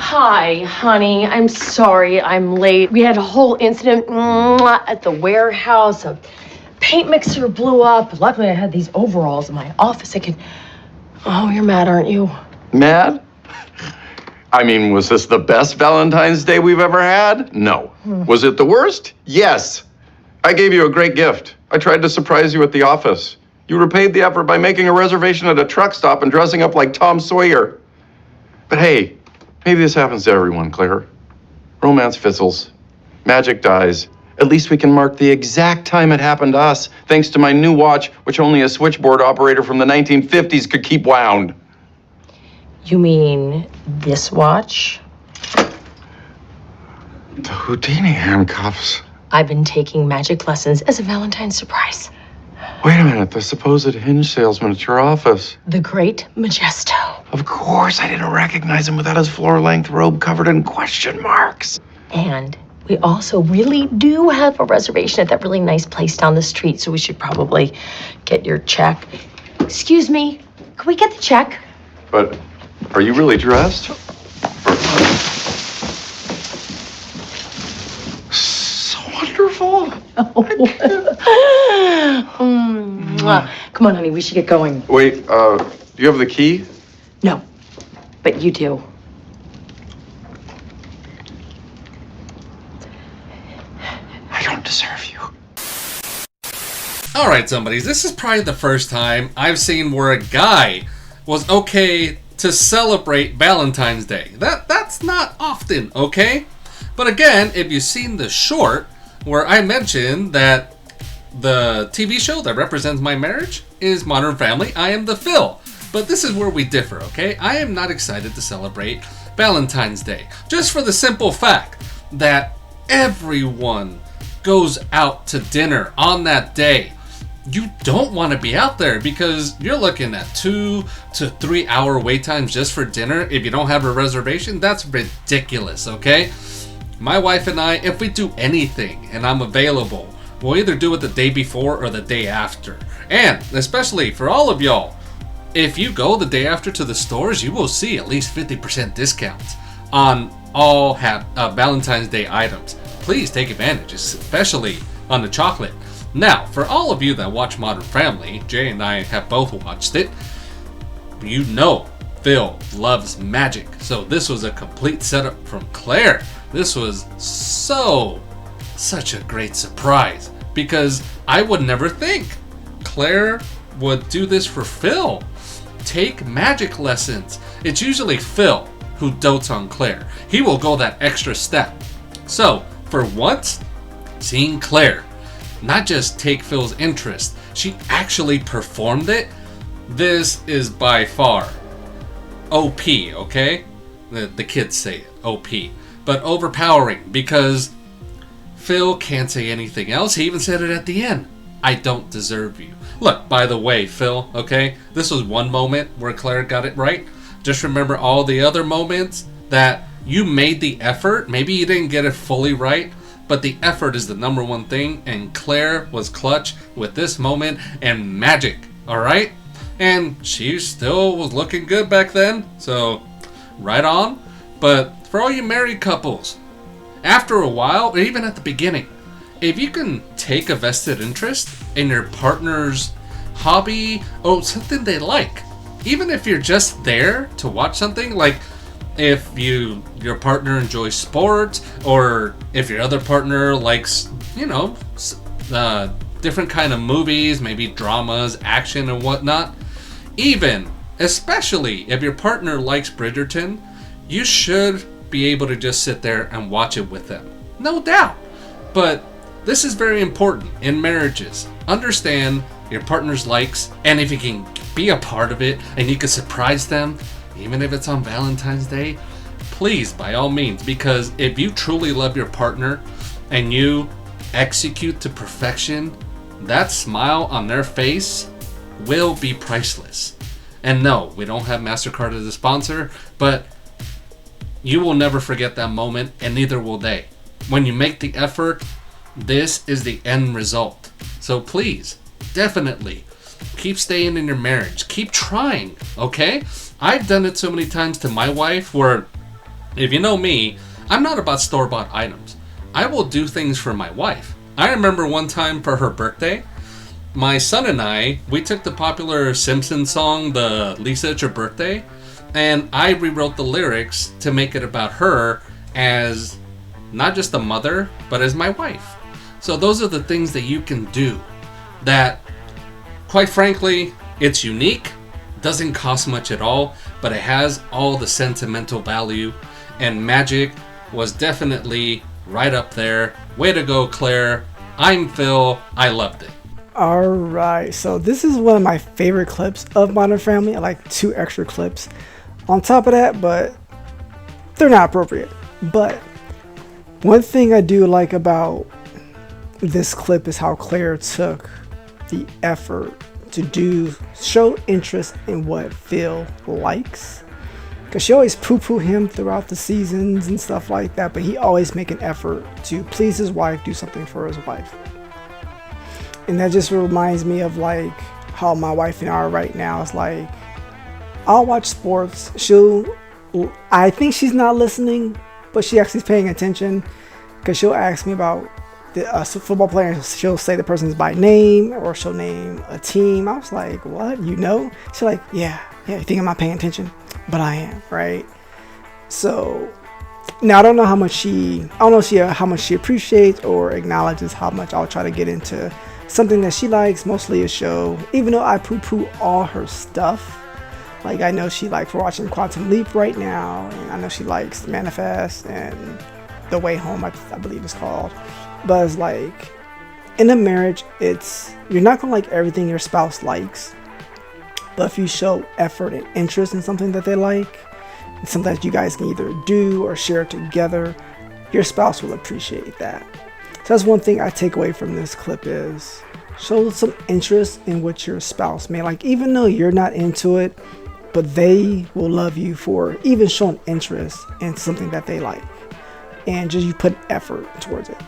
Hi, honey. I'm sorry I'm late. We had a whole incident at the warehouse. A paint mixer blew up. Luckily, I had these overalls in my office. Oh, you're mad, aren't you? Mad? I mean, was this the best Valentine's Day we've ever had? No. Was it the worst? Yes. I gave you a great gift. I tried to surprise you at the office. You repaid the effort by making a reservation at a truck stop and dressing up like Tom Sawyer. But hey, maybe this happens to everyone, Claire. Romance fizzles. Magic dies. At least we can mark the exact time it happened to us, thanks to my new watch, which only a switchboard operator from the 1950s could keep wound. You mean this watch? The Houdini handcuffs. I've been taking magic lessons as a Valentine's surprise. Wait a minute, the supposed hinge salesman at your office. The Great Majesto. Of course, I didn't recognize him without his floor-length robe covered in question marks. And we also really do have a reservation at that really nice place down the street, so we should probably get your check. Excuse me, can we get the check? But are you really dressed? So wonderful. Come on, honey, we should get going. Wait, do you have the key? No, but you do. I don't deserve you. Alright, somebody, this is probably the first time I've seen where a guy was okay to celebrate Valentine's Day. That's not often, okay? But again, if you've seen the short where I mentioned that the TV show that represents my marriage is Modern Family, I am the Phil. But this is where we differ, okay? I am not excited to celebrate Valentine's Day. Just for the simple fact that everyone goes out to dinner on that day. You don't want to be out there because you're looking at 2 to 3 hour wait times just for dinner. If you don't have a reservation, that's ridiculous, okay? My wife and I, if we do anything and I'm available, we'll either do it the day before or the day after. And especially for all of y'all, if you go the day after to the stores, you will see at least 50% discounts on all Valentine's Day items. Please take advantage, especially on the chocolate. Now, for all of you that watch Modern Family, Jay and I have both watched it. You know Phil loves magic, so this was a complete setup from Claire. This was such a great surprise because I would never think Claire would do this for Phil. Take magic lessons. It's usually Phil who dotes on Claire. He will go that extra step. So, for once, seeing Claire not just take Phil's interest, she actually performed it. This is by far OP, okay? The kids say it, OP. But overpowering because Phil can't say anything else. He even said it at the end. I don't deserve you. Look, by the way, Phil, okay? This was one moment where Claire got it right. Just remember all the other moments that you made the effort. Maybe you didn't get it fully right, but the effort is the number one thing, and Claire was clutch with this moment and magic, alright? And she still was looking good back then, so right on. But for all you married couples, after a while, or even at the beginning, if you can take a vested interest in your partner's hobby or something they like, even if you're just there to watch something, like if your partner enjoys sports, or if your other partner likes, different kind of movies, maybe dramas, action and whatnot, especially if your partner likes Bridgerton, you should be able to just sit there and watch it with them. No doubt. But this is very important in marriages. Understand your partner's likes, and if you can be a part of it and you can surprise them, even if it's on Valentine's Day, please, by all means, because if you truly love your partner and you execute to perfection, that smile on their face will be priceless. And no, we don't have MasterCard as a sponsor, but you will never forget that moment, and neither will they. When you make the effort, this is the end result. So please, definitely, keep staying in your marriage. Keep trying, okay? I've done it so many times to my wife where If you know me, I'm not about store-bought items. I will do things for my wife. I remember one time for her birthday, my son and I, we took the popular Simpsons song, the Lisa It's Your Birthday, and I rewrote the lyrics to make it about her as not just a mother, but as my wife. So those are the things that you can do that, quite frankly, it's unique, doesn't cost much at all, but it has all the sentimental value, and magic was definitely right up there. Way to go, Claire. I'm Phil. I loved it. Alright, so this is one of my favorite clips of Modern Family. I like 2 extra clips on top of that, but they're not appropriate. But one thing I do like about this clip is how Claire took the effort to show interest in what Phil likes. Because she always poo-poo him throughout the seasons and stuff like that, but he always make an effort to please his wife, do something for his wife. And that just reminds me of like how my wife and I are right now. It's like, I'll watch sports. I think she's not listening, but she actually is paying attention, because she'll ask me about the football player. She'll say the person's by name, or she'll name a team. I was like, what? You know? She's like, yeah, you think I'm not paying attention? But I am, right? So now I don't know how much how much she appreciates or acknowledges how much I'll try to get into something that she likes, mostly a show. Even though I poo-poo all her stuff, like I know she likes, we're watching Quantum Leap right now, and I know she likes Manifest and The Way Home, I believe it's called. But it's like, in a marriage, you're not gonna like everything your spouse likes, but if you show effort and interest in something that they like, and something that you guys can either do or share together, your spouse will appreciate that. So that's one thing I take away from this clip, is show some interest in what your spouse may like, even though you're not into it, but they will love you for even showing interest in something that they like, and just you put effort towards it.